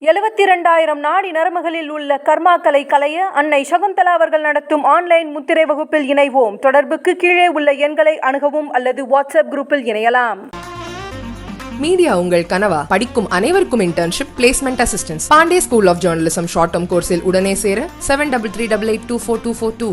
72,000 நாடி நரம்புகளில் உள்ள கர்மாக்களை களைய அன்னை சகுந்தலா அவர்கள் நடத்தும் ஆன்லைன் முத்திரை வகுப்பில் இணைவோம். தொடர்புக்கு கீழே உள்ள எண்களை அணுகவும் அல்லது வாட்ஸ்அப் குரூப்பில் இணையலாம். மீடியா உங்கள் கனவா? படிக்கும் அனைவருக்கும் internship, placement assistance. Pandey school of journalism short term கோர்ஸில் உடனே சேர 7338824242.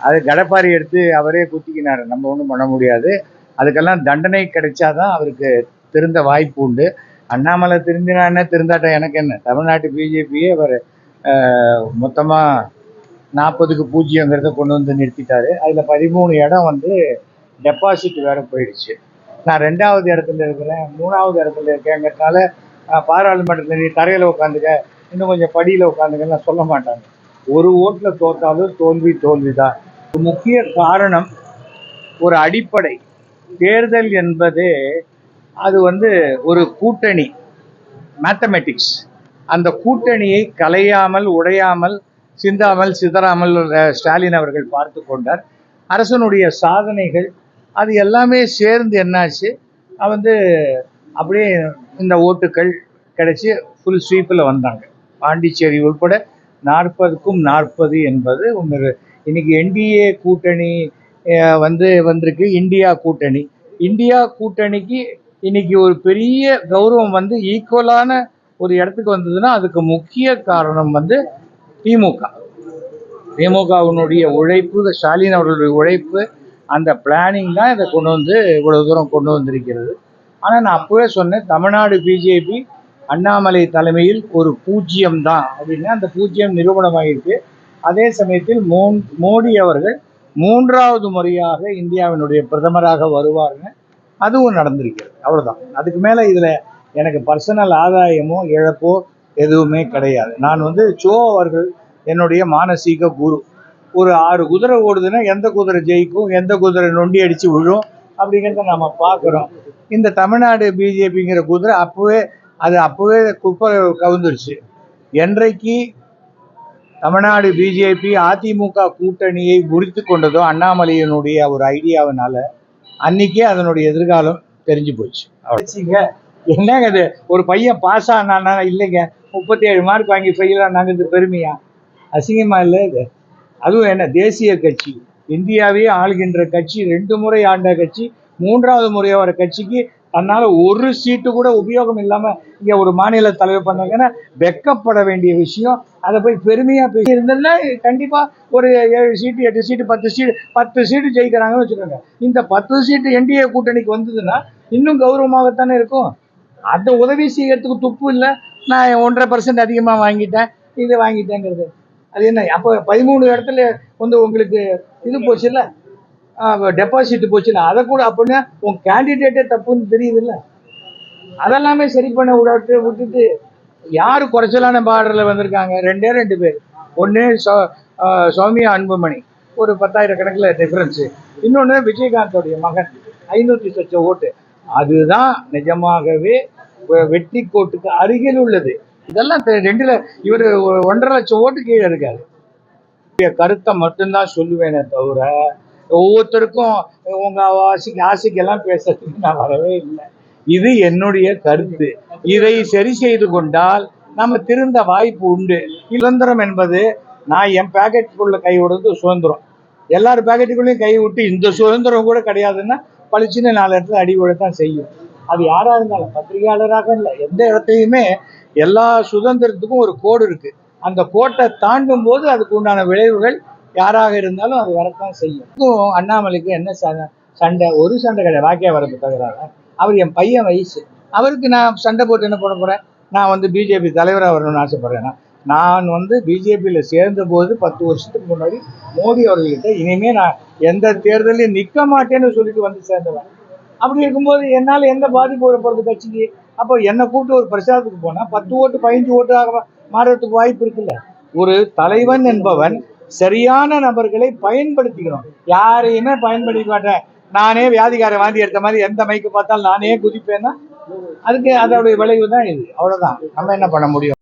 அது கடப்பாரி எடுத்து அவரே குத்திக்கினார். நம்ம ஒன்றும் பண்ண முடியாது. அதுக்கெல்லாம் தண்டனை கிடைச்சாதான் அவருக்கு திருந்த வாய்ப்பு உண்டு. அண்ணாமலை திருந்தினா என்ன, திருந்தாட்டா எனக்கு என்ன? தமிழ்நாட்டு பிஜேபியே அவர் மொத்தமாக 40க்கு 0 கொண்டு வந்து நிறுத்திட்டாரு. அதில் 13 இடம் வந்து டெபாசிட் வேறு போயிடுச்சு. நான் 2வது இடத்துல இருக்கிறேன், 3வது இடத்துல இருக்கேங்கிறதுனால பாராளுமன்றத்தில் நீ தரையில் உட்காந்துக்க, இன்னும் கொஞ்சம் படியில் உட்காந்துக்கன்னு சொல்ல மாட்டாங்க. ஒரு ஓட்டில் தோற்றாலும் தோல்வி தான். முக்கிய காரணம், ஒரு அடிப்படை தேர்தல் என்பது அது வந்து ஒரு கூட்டணி, மேத்தமெட்டிக்ஸ். அந்த கூட்டணியை கலையாமல், உடையாமல், சிதறாமல் ஸ்டாலின் அவர்கள் பார்த்து கொண்டார். அரசனுடைய சாதனைகள் அது எல்லாமே சேர்ந்து என்னாச்சு, வந்து அப்படியே இந்த ஓட்டுக்கள் கிடைச்சி ஃபுல் ஸ்வீப்பில் வந்தாங்க. பாண்டிச்சேரி உட்பட 40க்கும் 40 என்பது ஒன்று. இன்னைக்கு என்டிஏ கூட்டணி வந்திருக்கு. இந்தியா கூட்டணிக்கு இன்னைக்கு ஒரு பெரிய கௌரவம் வந்து ஈக்குவலான ஒரு இடத்துக்கு வந்ததுன்னா அதுக்கு முக்கிய காரணம் வந்து திமுகவினுடைய உழைப்பு, ஸ்டாலின் அவர்களுடைய உழைப்பு, அந்த பிளானிங் தான் இதை கொண்டு வந்து இவ்வளவு தூரம் கொண்டு வந்திருக்கிறது. ஆனால் நான் அப்பவே சொன்னேன், தமிழ்நாடு பிஜேபி அண்ணாமலை தலைமையில் ஒரு 0 தான் அப்படின்னு. அந்த 0 நிரூபணமாகிருக்கு. அதே சமயத்தில் மோடி அவர்கள் 3வது முறையாக இந்தியாவினுடைய பிரதமராக வருவார்னு அதுவும் நடந்திருக்கிறது. அவ்வளோதான். அதுக்கு மேலே இதில் எனக்கு பர்சனல் ஆதாயமோ இழப்போ எதுவுமே கிடையாது. நான் வந்து அவர்கள் என்னுடைய மானசீக குரு. ஒரு 6 குதிரை ஓடுதுன்னா எந்த குதிரை ஜெயிக்கும், எந்த குதிரை நொண்டி அடித்து விழும் அப்படிங்கிறத நம்ம பார்க்குறோம். இந்த தமிழ்நாடு பிஜேபிங்கிற குதிரை அப்போவே குப்பை கவுந்துருச்சு. என்றைக்கு தமிழ்நாடு பிஜேபி அதிமுக கூட்டணியை முறித்து கொண்டதோ அண்ணாமலையினுடைய ஒரு ஐடியாவினால, அன்னைக்கே அதனுடைய எதிர்காலம் தெரிஞ்சு போச்சு. என்னங்க இது, ஒரு பையன் பாஸ் ஆனா இல்லைங்க 37 மார்க் வாங்கி ஃபெயில் ஆனாங்கிறது பெருமையா? அசிங்கமா இல்லை இது? அதுவும் என்ன தேசிய கட்சி, இந்தியாவே ஆளுகின்ற கட்சி, 2 முறை ஆண்ட கட்சி, 3வது முறையாக வர கட்சிக்கு தன்னால் ஒரு சீட்டு கூட உபயோகம் இல்லாமல் இங்கே ஒரு மாநில தலைவர் பண்ணாங்கன்னா வெக்கப்பட வேண்டிய விஷயம். அதை போய் பெருமையாக பேசியிருந்ததுன்னா கண்டிப்பாக ஒரு 7 சீட்டு 8 சீட்டு 10 சீட்டு ஜெயிக்கிறாங்கன்னு வச்சுக்கோங்க. இந்த 10 சீட்டு என்டிஏ கூட்டணிக்கு வந்ததுன்னா இன்னும் கௌரவமாகத்தானே இருக்கும். அந்த உதவி செய்யறதுக்கு துப்பு இல்லை. நான் 1.5% அதிகமாக வாங்கிட்டேன், இது வாங்கிட்டேங்கிறது அது என்ன? அப்போ 13 இடத்துல வந்து உங்களுக்கு இது போச்சு இல்லை, டெபாசிட் போச்சுல, அதை கூட அப்படின்னா உன் கேண்டிடேட்டே தப்புன்னு தெரியுது இல்லை? அதெல்லாமே சரி பண்ண விட்டுட்டு யாரு குறைச்சலான பார்டரில் வந்திருக்காங்க? 2 பேர். ஒன்று சௌமியா அன்புமணி, ஒரு 10,000 கணக்கில் டிஃபரன்ஸு. இன்னொன்று விஜயகாந்தோடைய மகன் 500 லட்சம் ஓட்டு. அதுதான் நிஜமாகவே வெற்றி கோட்டுக்கு அருகில் உள்ளது. இதெல்லாம் 2ல் இவர் 1.5 லட்சம் ஓட்டு கீழே இருக்காரு. கருத்தை மட்டும்தான் சொல்லுவேனே தவிர ஒவ்வொருத்தருக்கும் உங்க ஆசைக்கெல்லாம் பேசுறதுக்கு நான் வரவே இல்லை. இது என்னுடைய கருத்து. இதை சரி செய்து கொண்டால் நம்ம திருந்த வாய்ப்பு உண்டு. சுதந்திரம் என்பது நான் என் பேக்கெட்டுக்குள்ள கை விடுறது சுதந்திரம். எல்லாரும் பேக்கெட்டுக்குள்ளேயும் கை விட்டு இந்த சுதந்திரம் கூட கிடையாதுன்னா பளிச்சுன்னு 4 இடத்துல அடி விழத்தான் செய்யும். அது யாராக இருந்தாலும், பத்திரிகையாளராக இல்லை, எந்த இடத்தையுமே எல்லா சுதந்திரத்துக்கும் ஒரு கோடு இருக்கு. அந்த கோட்டை தாண்டும் போது அதுக்கு உண்டான விளைவுகள் யாராக இருந்தாலும் அது வரத்தான் செய்யும். அண்ணாமலைக்கு என்ன சண்டை? ஒரு சண்டை கிடையாது. வாக்கிய வரப்பு தகராறு. அவர் என் பையன் வயசு. அவருக்கு நான் சண்டை போட்டு என்ன பண்ண போறேன்? நான் வந்து பிஜேபி தலைவராக வரணும்னு ஆசைப்படுறேன். நான் வந்து பிஜேபியில் சேர்ந்த போது 10 வருஷத்துக்கு முன்னாடி மோடி அவர்கிட்ட இனிமே நான் எந்த தேர்தலையும் நிற்க மாட்டேன்னு சொல்லிட்டு வந்து சேர்ந்தவன். அப்படி இருக்கும்போது என்னால் எந்த பாதிப்பு வரப்போறது கட்சிக்கு? அப்போ என்னை கூப்பிட்டு ஒரு பிரச்சாரத்துக்கு போனால் 10 ஓட்டு 15 ஓட்டாக மாறுறதுக்கு வாய்ப்பு இருக்குல்ல. ஒரு தலைவன் என்பவன் சரியான நபர்களை பயன்படுத்திக்கணும். யாரையுமே பயன்படுத்த மாட்டேன், நானே வியாதிகார வாந்தி எடுத்த மாதிரி எந்த மைக்கு பார்த்தாலும் நானே குதிப்பேன்னா அதுக்கு அதோடைய விளைவு தான் இது. அவ்வளோதான். நம்ம என்ன பண்ண முடியும்?